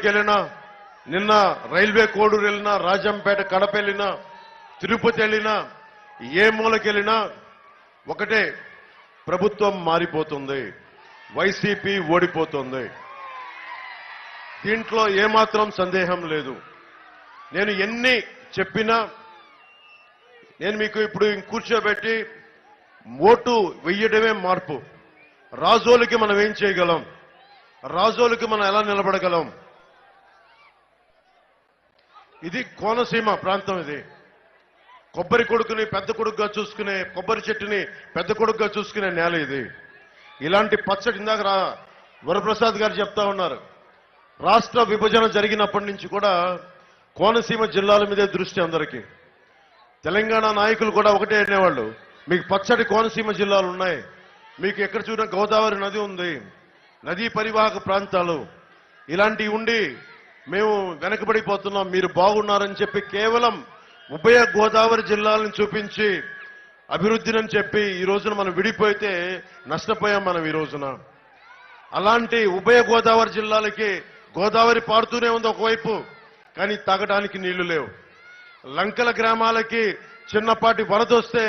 వెళ్ళినా, నిన్న రైల్వే కోడూరు వెళ్ళినా, రాజంపేట కడప వెళ్ళినా, తిరుపతి వెళ్ళినా, ఏ మూలకెళ్ళినా ఒకటే, ప్రభుత్వం మారిపోతుంది, వైసీపీ ఓడిపోతుంది. దీంట్లో ఏమాత్రం సందేహం లేదు. నేను ఎన్ని చెప్పినా, నేను మీకు ఇప్పుడు కూర్చోబెట్టి ఓటు వెయ్యడమే మార్పు. రాజోలకి మనం ఏం చేయగలం, రాజోలకి మనం ఎలా నిలబడగలం? ఇది కోనసీమ ప్రాంతం. ఇది కొబ్బరి కొడుకుని పెద్ద కొడుకుగా చూసుకునే, కొబ్బరి చెట్టుని పెద్ద కొడుకుగా చూసుకునే నేల ఇది. ఇలాంటి పచ్చడి, ఇందాక వరప్రసాద్ గారు చెప్తా ఉన్నారు, రాష్ట్ర విభజన జరిగినప్పటి నుంచి కూడా కోనసీమ జిల్లాల మీదే దృష్టి అందరికీ. తెలంగాణ నాయకులు కూడా ఒకటే అనేవాళ్ళు, మీకు పచ్చడి కోనసీమ జిల్లాలు ఉన్నాయి, మీకు ఎక్కడ చూసినా గోదావరి నది ఉంది, నదీ పరివాహక ప్రాంతాలు ఇలాంటివి ఉండి మేము వెనకబడిపోతున్నాం, మీరు బాగున్నారని చెప్పి కేవలం ఉభయ గోదావరి జిల్లాలను చూపించి అభివృద్ధిని చెప్పి ఈ రోజున మనం విడిపోయితే నష్టపోయాం మనం ఈ రోజున. అలాంటి ఉభయ గోదావరి జిల్లాలకి గోదావరి పారుతూనే ఉంది ఒకవైపు, కానీ తాగడానికి నీళ్లు లేవు. లంకల గ్రామాలకి చిన్నపాటి వరదొస్తే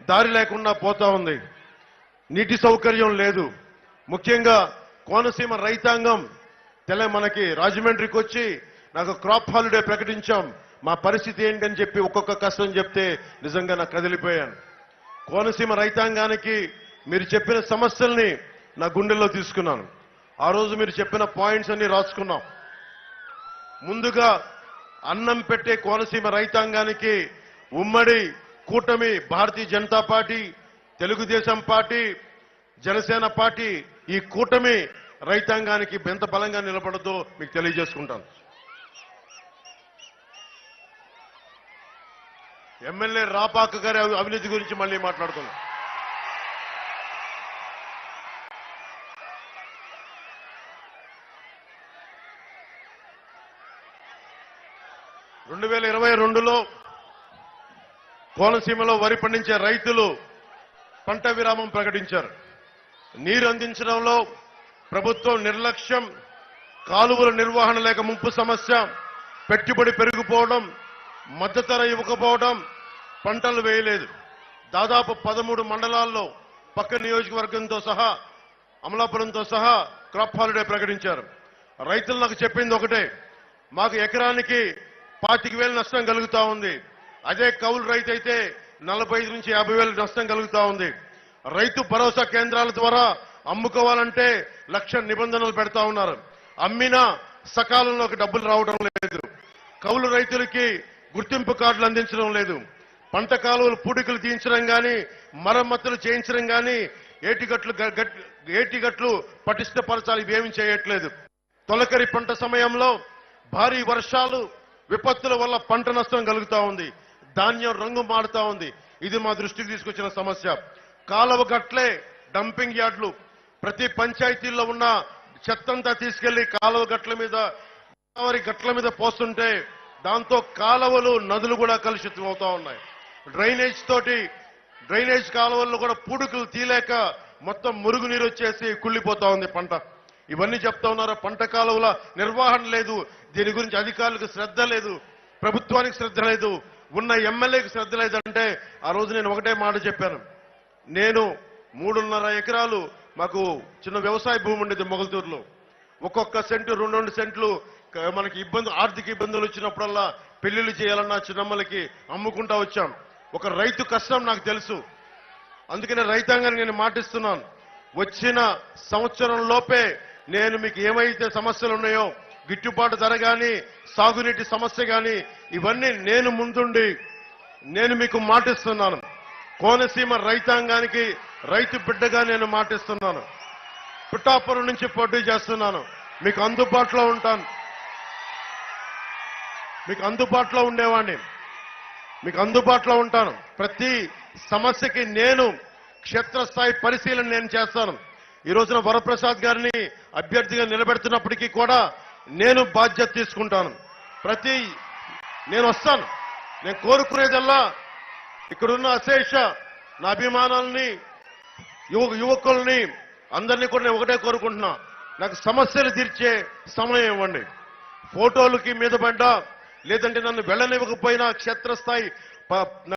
దారి లేకుండా పోతా ఉంది, నీటి సౌకర్యం లేదు. ముఖ్యంగా కోనసీమ రైతాంగం మనకి రాజమండ్రికి వచ్చి నాకు క్రాప్ హాలిడే ప్రకటించాం, మా పరిస్థితి ఏంటని చెప్పి ఒక్కొక్క కష్టం చెప్తే నిజంగా నాకు కదిలిపోయాను. కోనసీమ రైతాంగానికి మీరు చెప్పిన సమస్యల్ని నా గుండెల్లో తీసుకున్నాను. ఆ రోజు మీరు చెప్పిన పాయింట్స్ అన్ని రాసుకున్నాం. ముందుగా అన్నం పెట్టే కోనసీమ రైతాంగానికి ఉమ్మడి కూటమి Bharatiya Janata party, Telugudesam party, Janasena party, ఈ కూటమి రైతాంగానికి ఎంత బలంగా నిలబడదో మీకు తెలియజేసుకుంటాను. ఎమ్మెల్యే రాపాక గారి అవినీతి గురించి మళ్ళీ మాట్లాడుతున్నాం. రెండు 2022లో కోనసీమలో వరి పండించే రైతులు పంట విరామం ప్రకటించారు. నీరు అందించడంలో ప్రభుత్వం నిర్లక్ష్యం, కాలువల నిర్వహణ లేక ముంపు సమస్య, పెట్టుబడి పెరిగిపోవడం, మద్దతు ధర ఇవ్వకపోవడం, పంటలు వేయలేదు. దాదాపు 13 మండలాల్లో పక్క నియోజకవర్గంతో సహా, అమలాపురంతో సహా క్రాప్ హాలిడే ప్రకటించారు. రైతులు నాకు చెప్పింది ఒకటే, మాకు ఎకరానికి 25,000 నష్టం కలుగుతా ఉంది. అదే కౌలు రైతు అయితే 45 నుంచి 50,000 నష్టం కలుగుతా ఉంది. రైతు భరోసా కేంద్రాల ద్వారా అమ్ముకోవాలంటే 1,00,000 నిబంధనలు పెడతా ఉన్నారు. అమ్మినా సకాలంలోకి డబ్బులు రావడం లేదు. కౌలు రైతులకి గుర్తింపు కార్డులు అందించడం లేదు. పంట కాలువలు పూడికలు తీయించడం కానీ, మరమ్మతులు చేయించడం కానీ, ఏటిగట్లు పటిష్టపరచాలి, ఇవేమీ చేయట్లేదు. తొలకరి పంట సమయంలో భారీ వర్షాలు, విపత్తుల వల్ల పంట నష్టం కలుగుతా ఉంది. ధాన్యం రంగు మారుతా ఉంది. ఇది మా దృష్టికి తీసుకొచ్చిన సమస్య. కాలువ గట్లే డంపింగ్ యార్డులు, ప్రతి పంచాయతీల్లో ఉన్న చెత్తంతా తీసుకెళ్లి కాలువ గట్ల మీద, గోదావరి గట్ల మీద పోస్తుంటే దాంతో కాలువలు, నదులు కూడా కలుషితం అవుతా ఉన్నాయి. డ్రైనేజ్ కాలువల్లో కూడా పూడుకులు తీలేక మొత్తం మురుగునీరు వచ్చేసి కుళ్ళిపోతా ఉంది పంట. ఇవన్నీ చెప్తా ఉన్నారు. పంట కాలువల నిర్వహణ లేదు, దీని గురించి అధికారులకు శ్రద్ధ లేదు, ప్రభుత్వానికి శ్రద్ధ లేదు, ఉన్న ఎమ్మెల్యేకి శ్రద్ధ లేదంటే ఆ రోజు నేను ఒకటే మాట చెప్పాను. నేను 3.5 ఎకరాలు మాకు చిన్న వ్యవసాయ భూమి ఉండేది మొగల్తూరులో. ఒక్కొక్క సెంటు 2 సెంట్లు మనకి ఆర్థిక ఇబ్బందులు వచ్చినప్పుడల్లా పెళ్లిళ్ళు చేయాలన్నా చిన్నమ్మలకి అమ్ముకుంటా వచ్చాం. ఒక రైతు కష్టం నాకు తెలుసు. అందుకనే రైతాంగాన్ని నేను మాటిస్తున్నాను, వచ్చిన సంవత్సరం లోపే నేను మీకు ఏమైతే సమస్యలు ఉన్నాయో, గిట్టుబాటు ధర కానీ, సాగునీటి సమస్య కానీ, ఇవన్నీ నేను ముందుండి నేను మీకు మాటిస్తున్నాను. కోనసీమ రైతాంగానికి రైతు బిడ్డగా నేను మాటిస్తున్నాను. పిఠాపురం నుంచి పోటీ చేస్తున్నాను. మీకు అందుబాటులో ఉంటాను, మీకు అందుబాటులో ఉండేవాడిని, మీకు అందుబాటులో ఉంటాను. ప్రతి సమస్యకి నేను క్షేత్రస్థాయి పరిశీలన నేను చేస్తాను. ఈ రోజున వరప్రసాద్ గారిని అభ్యర్థిగా నిలబెడుతున్నప్పటికీ కూడా నేను బాధ్యత తీసుకుంటాను. నేను వస్తాను. నేను కోరుకునేదల్లా ఇక్కడున్న అశేష నా అభిమానాలని, యువకుల్ని అందరినీ కూడా నేను ఒకటే కోరుకుంటున్నా, నాకు సమస్యలు తీర్చే సమయం ఇవ్వండి. ఫోటోలకి మీద పడ్డా లేదంటే నన్ను వెళ్ళనివ్వకపోయినా క్షేత్రస్థాయి